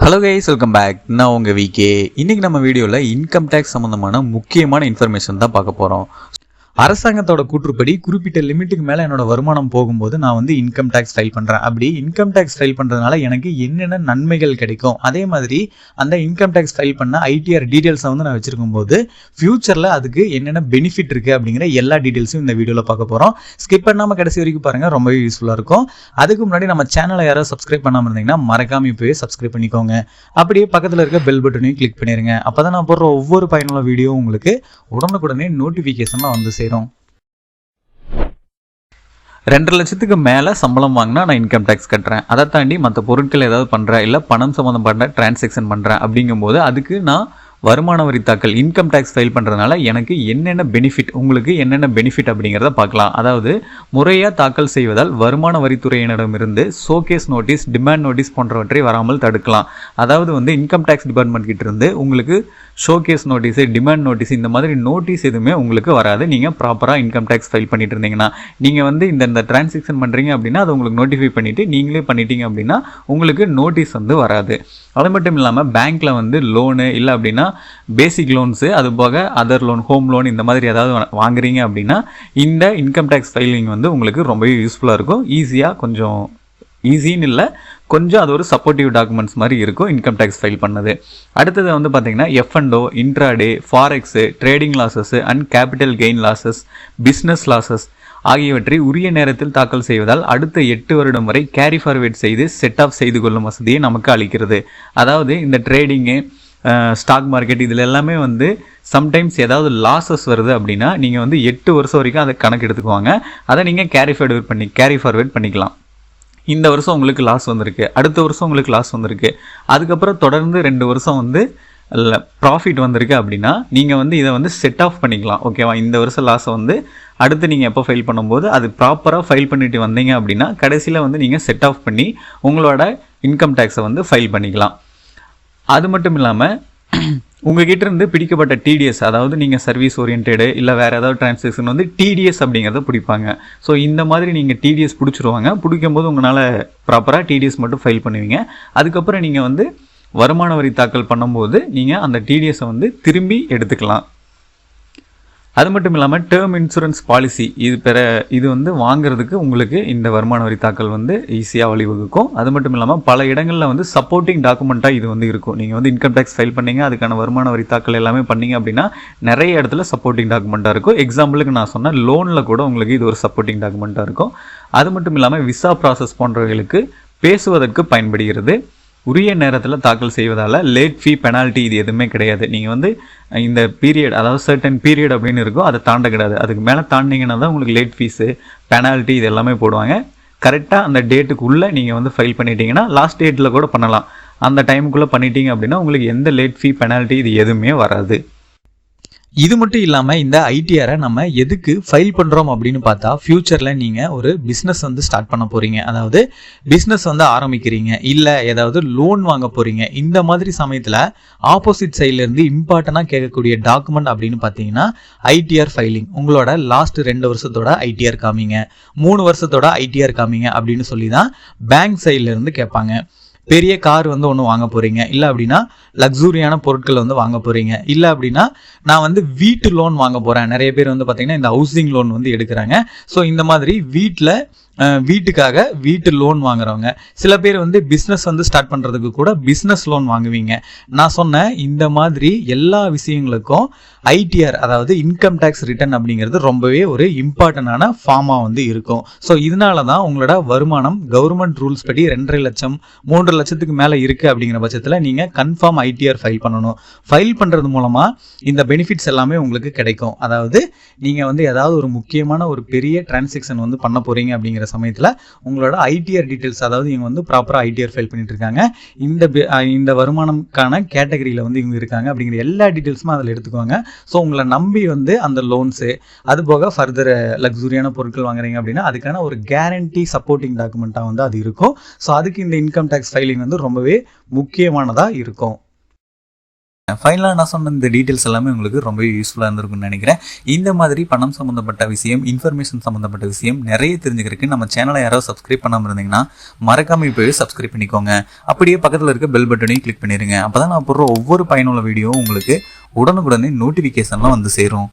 Hello guys, welcome back. நான் உங்கள் VK. இன்றைக்கி நம்ம வீடியோவில் இன்கம் டேக்ஸ் சம்மந்தமான முக்கியமான இன்ஃபர்மேஷன் தான் பார்க்க போகிறோம். அரசாங்கத்தோட கூற்றுப்படி குறிப்பிட்ட லிமிட்டுக்கு மேலே என்னோட வருமானம் போகும்போது நான் வந்து இன்கம் டேக்ஸ் ஃபைல் பண்ணுறேன். அப்படி இன்கம் டேக்ஸ் ஃபைல் பண்ணுறதுனால எனக்கு என்னென்ன நன்மைகள் கிடைக்கும், அதே மாதிரி அந்த இன்கம் டேக்ஸ் ஃபைல் பண்ண ஐடிஆர் டீட்டெயில்ஸை வந்து நான் வச்சுருக்கும் போது ஃப்யூச்சரில் அதுக்கு என்னென்ன பெனிஃபிட் இருக்குது அப்படிங்கிற எல்லா டீட்டெயில்ஸும் இந்த வீடியோவில் பார்க்க போகிறோம். ஸ்கிப் பண்ணாமல் கடைசி வரைக்கும் பாருங்கள், ரொம்பவே யூஸ்ஃபுல்லாக இருக்கும். அதுக்கு முன்னாடி நம்ம சேனலை யாராவது சப்ஸ்கிரைப் பண்ணாமல் இருந்தீங்கன்னா மறக்காமல் இப்போவே சப்ஸ்கிரைப் பண்ணிக்கோங்க. அப்படியே பக்கத்தில் இருக்க பெல் பட்டனையும் கிளிக் பண்ணிடுங்க. அப்போ தான் நான் போடுற ஒவ்வொரு பயனுள்ள வீடியோ உங்களுக்கு உடனுக்குடனே நோட்டிஃபிகேஷன்லாம் வந்து சேரும். 2 லட்சத்துக்கு மேலே சம்பளம் வாங்கினா நான் இன்கம் டேக்ஸ் கட்டுறேன். அதை தாண்டி மற்ற பொருட்கள் ஏதாவது பண்ணுறேன், இல்லை பணம் சம்மந்தப்பட்ட டிரான்சாக்ஷன் பண்ணுறேன் அப்படிங்கும்போது அதுக்கு நான் வருமான வரி தாக்கல் இன்கம் டேக்ஸ் ஃபைல் பண்ணுறதுனால எனக்கு என்னென்ன பெனிஃபிட், உங்களுக்கு என்னென்ன பெனிஃபிட் அப்படிங்கிறத பார்க்கலாம். அதாவது முறையாக தாக்கல் செய்வதால் வருமான வரித்துறையினரிடமிருந்து ஷோகேஸ் நோட்டீஸ், டிமாண்ட் நோட்டீஸ் போன்றவற்றை வராமல் தடுக்கலாம். அதாவது வந்து இன்கம் டேக்ஸ் டிபார்ட்மெண்ட் கிட்ட இருந்து உங்களுக்கு ஷோகேஸ் நோட்டீஸு, டிமாண்ட் நோட்டீஸ் இந்த மாதிரி நோட்டீஸ் எதுவுமே உங்களுக்கு வராது. நீங்கள் ப்ராப்பராக இன்கம் டேக்ஸ் ஃபைல் பண்ணிட்டு இருந்தீங்கன்னா, நீங்கள் வந்து இந்த டிரான்சாக்ஷன் பண்ணுறீங்க அப்படின்னா அதை உங்களுக்கு நோட்டிஃபை பண்ணிவிட்டு நீங்களே பண்ணிட்டீங்க அப்படின்னா உங்களுக்கு நோட்டீஸ் வந்து வராது. அது மட்டும் இல்லாமல் பேங்க்கில் வந்து லோனு இல்லை அப்படின்னா பேசிக் லோன்ஸு, அது போக அதர் லோன், ஹோம் லோன் இந்த மாதிரி ஏதாவது வாங்குறீங்க அப்படின்னா இந்த இன்கம் டேக்ஸ் ஃபைலிங் வந்து உங்களுக்கு ரொம்பவே யூஸ்ஃபுல்லாக இருக்கும். ஈஸியாக, கொஞ்சம் ஈஸின்னு இல்லை, கொஞ்சம் அது ஒரு சப்போர்ட்டிவ் டாக்குமெண்ட்ஸ் மாதிரி இருக்கும் இன்கம் டேக்ஸ் ஃபைல் பண்ணது. அடுத்தது வந்து பார்த்தீங்கன்னா F&O, intraday, forex, trading losses and capital gain losses, business losses ஆகியவற்றை உரிய நேரத்தில் தாக்கல் செய்வதால் அடுத்த 8 வருடம் வரை கேரி ஃபார்வேர்ட் செய்து செட் ஆஃப் செய்து கொள்ளும் வசதியை நமக்கு அளிக்கிறது. அதாவது இந்த ட்ரேடிங்கு, ஸ்டாக் மார்க்கெட் இதில் எல்லாமே வந்து சம்டைம்ஸ் ஏதாவது லாஸஸ் வருது அப்படின்னா நீங்கள் வந்து 8 வருஷம் வரைக்கும் அதை கணக்கு எடுத்துக்குவாங்க. அதை நீங்கள் கேரி ஃபார்வேர்ட் பண்ணிக்கலாம். இந்த வருஷம் உங்களுக்கு லாஸ் வந்திருக்கு, அடுத்த வருஷம் உங்களுக்கு லாஸ் வந்திருக்கு, அதுக்கப்புறம் தொடர்ந்து 2 வருஷம் வந்து ப்ராஃபிட் வந்திருக்கு அப்படின்னா நீங்கள் வந்து இதை வந்து செட் ஆஃப் பண்ணிக்கலாம். ஓகேவா? இந்த வருஷம் லாஸை வந்து அடுத்து நீங்கள் எப்போ ஃபைல் பண்ணும்போது அது ப்ராப்பராக ஃபைல் பண்ணிட்டு வந்தீங்க அப்படின்னா கடைசியில் வந்து நீங்கள் செட் ஆஃப் பண்ணி உங்களோட இன்கம் டேக்ஸை வந்து ஃபைல் பண்ணிக்கலாம். அது மட்டும் இல்லாமல் உங்ககிட்ட இருந்து பிடிக்கப்பட்ட டிடிஎஸ், அதாவது நீங்கள் சர்வீஸ் ஓரியன்டடு இல்லை வேறு ஏதாவது டிரான்சாக்ஷன் வந்து டிடிஎஸ் அப்படிங்கிறத பிடிப்பாங்க. ஸோ இந்த மாதிரி நீங்கள் டிடிஎஸ் பிடிச்சிருவாங்க. பிடிக்கும் போது உங்களால் ப்ராப்பராக டிடிஎஸ் மட்டும் ஃபைல் பண்ணுவீங்க. அதுக்கப்புறம் நீங்கள் வந்து வருமான வரி தாக்கல் பண்ணும்போது நீங்கள் அந்த டிடிஎஸை வந்து திரும்பி எடுத்துக்கலாம். அது மட்டும் இல்லாமல் டேர்ம் இன்சூரன்ஸ் பாலிசி இது வந்து வாங்குறதுக்கு உங்களுக்கு இந்த வருமான வரி தாக்கல் வந்து ஈஸியாக வழிவகுக்கும். அது மட்டும் இல்லாமல் பல இடங்களில் வந்து சப்போர்ட்டிங் டாக்குமெண்ட்டாக இது வந்து இருக்கும். நீங்கள் வந்து இன்கம் டேக்ஸ் ஃபைல் பண்ணீங்க, அதுக்கான வருமான வரி தாக்கல் எல்லாமே பண்ணீங்க அப்படின்னா நிறைய இடத்துல சப்போர்ட்டிங் டாக்குமெண்ட்டாக இருக்கும். எக்ஸாம்பிளுக்கு நான் சொன்ன லோனில் கூட உங்களுக்கு இது ஒரு சப்போர்ட்டிங் டாக்குமெண்ட்டாக இருக்கும். அது மட்டும் இல்லாமல் விசா ப்ராசஸ் போன்றவர்களுக்கு பேசுவதற்கு பயன்படுகிறது. உரிய நேரத்தில் தாக்கல் செய்வதால் லேட் ஃபீ, பெனால்ட்டி இது எதுவுமே கிடையாது. நீங்கள் வந்து இந்த பீரியட், அதாவது சர்டன் பீரியட் அப்படின்னு இருக்கும், அதை தாண்ட கிடையாது. அதுக்கு மேலே தாண்டிங்கன்னா தான் உங்களுக்கு லேட் ஃபீஸு, பெனால்ட்டி இது எல்லாமே போடுவாங்க. கரெக்டாக அந்த டேட்டுக்குள்ளே நீங்கள் வந்து ஃபைல் பண்ணிட்டீங்கன்னா, லாஸ்ட் டேட்டில் கூட பண்ணலாம், அந்த டைமுக்குள்ளே பண்ணிட்டீங்க அப்படின்னா உங்களுக்கு எந்த லேட் ஃபீ, பெனால்ட்டி இது எதுவுமே வராது. இது மட்டும் இல்லாமல் இந்த ஐடிஆரை நம்ம எதுக்கு ஃபைல் பண்ணுறோம் அப்படின்னு பார்த்தா, ஃப்யூச்சரில் நீங்கள் ஒரு பிஸ்னஸ் வந்து ஸ்டார்ட் பண்ண போகிறீங்க, அதாவது பிஸ்னஸ் வந்து ஆரம்பிக்கிறீங்க, இல்லை ஏதாவது லோன் வாங்க போகிறீங்க. இந்த மாதிரி சமயத்தில் ஆப்போசிட் சைட்லேருந்து இம்பார்ட்டண்டாக கேட்கக்கூடிய டாக்குமெண்ட் அப்படின்னு பார்த்தீங்கன்னா ஐடிஆர் ஃபைலிங். உங்களோட லாஸ்ட் 2 வருஷத்தோட ஐடிஆர் காமிங்க, 3 வருஷத்தோட ஐடிஆர் காமிங்க அப்படின்னு சொல்லி தான் பேங்க் சைட்லேருந்து கேட்பாங்க. பெரிய கார் வந்து ஒன்று வாங்க போகிறீங்க, இல்லை அப்படின்னா லக்ஸூரியான பொருட்கள் வந்து வாங்க போகிறீங்க, இல்லை அப்படின்னா நான் வந்து வீட்டு லோன் வாங்க போகிறேன். நிறைய பேர் வந்து பார்த்திங்கன்னா இந்த ஹவுசிங் லோன் வந்து எடுக்கிறாங்க. ஸோ இந்த மாதிரி வீட்டுக்காக வீட்டு லோன் வாங்குறவங்க, சில பேர் வந்து பிஸ்னஸ் வந்து ஸ்டார்ட் பண்ணுறதுக்கு கூட பிஸ்னஸ் லோன் வாங்குவீங்க. நான் சொன்ன இந்த மாதிரி எல்லா விஷயங்களுக்கும் ஐடிஆர், அதாவது இன்கம் டேக்ஸ் ரிட்டர்ன் அப்படிங்கிறது ரொம்பவே ஒரு இம்பார்ட்டண்டான ஃபார்மாக வந்து இருக்கும். ஸோ இதனால தான் உங்களோட வருமானம் கவர்மெண்ட் ரூல்ஸ் படி 2.5 லட்சம் 3 லட்சத்துக்கு மேலே இருக்குது அப்படிங்கிற பட்சத்தில் நீங்கள் கன்ஃபார்ம் ஐடிஆர் ஃபைல் பண்ணணும். ஃபைல் பண்ணுறது மூலமாக இந்த பெனிஃபிட்ஸ் எல்லாமே உங்களுக்கு கிடைக்கும். அதாவது நீங்கள் வந்து ஏதாவது ஒரு முக்கியமான ஒரு பெரிய டிரான்சாக்ஷன் வந்து பண்ண போகிறீங்க அப்படிங்கிற சமயத்தில் உங்களோட ஐடிஆர் டீட்டெயில்ஸ், அதாவது இவங்க வந்து ப்ராப்பராக ஐடிஆர் ஃபைல் பண்ணிட்டு இருக்காங்க, இந்த வருமானம்கான கேட்டகரியில் வந்து இவங்க இருக்காங்க அப்படிங்கிற எல்லா டீட்டெயில்ஸுமே அதில் எடுத்துக்குவாங்க. ஸோ உங்களை நம்பி வந்து அந்த லோன்ஸு, அது போக ஃபர்தர் லக்ஸுரியான பொருட்கள் வாங்குறீங்க அப்படின்னா அதுக்கான ஒரு கேரண்டி சப்போர்ட்டிங் டாக்குமெண்ட்டாக வந்து அது இருக்கும். ஸோ அதுக்கு இந்த இன்கம் டேக்ஸ் ஃபைலிங் வந்து ரொம்பவே முக்கியமானதாக இருக்கும். ஃபைனலாக நான் சொன்ன இந்த டீட்டெயில்ஸ் எல்லாமே உங்களுக்கு ரொம்ப யூஸ்ஃபுல்லாக இருந்திருக்கும்னு நினைக்கிறேன். இந்த மாதிரி பணம் சம்மந்தப்பட்ட விஷயம், இன்ஃபர்மேஷன் சம்மந்தப்பட்ட விஷயம் நிறைய தெரிஞ்சுக்கிறதுக்கு நம்ம சேனலை யாராவது சப்ஸ்கிரைப் பண்ணாமல் இருந்தீங்கன்னா மறக்காமல் இப்போவே சப்ஸ்கிரைப் பண்ணிக்கோங்க. அப்படியே பக்கத்தில் இருக்க பெல் பட்டனையும் கிளிக் பண்ணிடுங்க. அப்போ தான் நான் போடுற ஒவ்வொரு பயனுள்ள வீடியோவும் உங்களுக்கு உடனுக்குடனே நோட்டிஃபிகேஷன்லாம் வந்து சேரும்.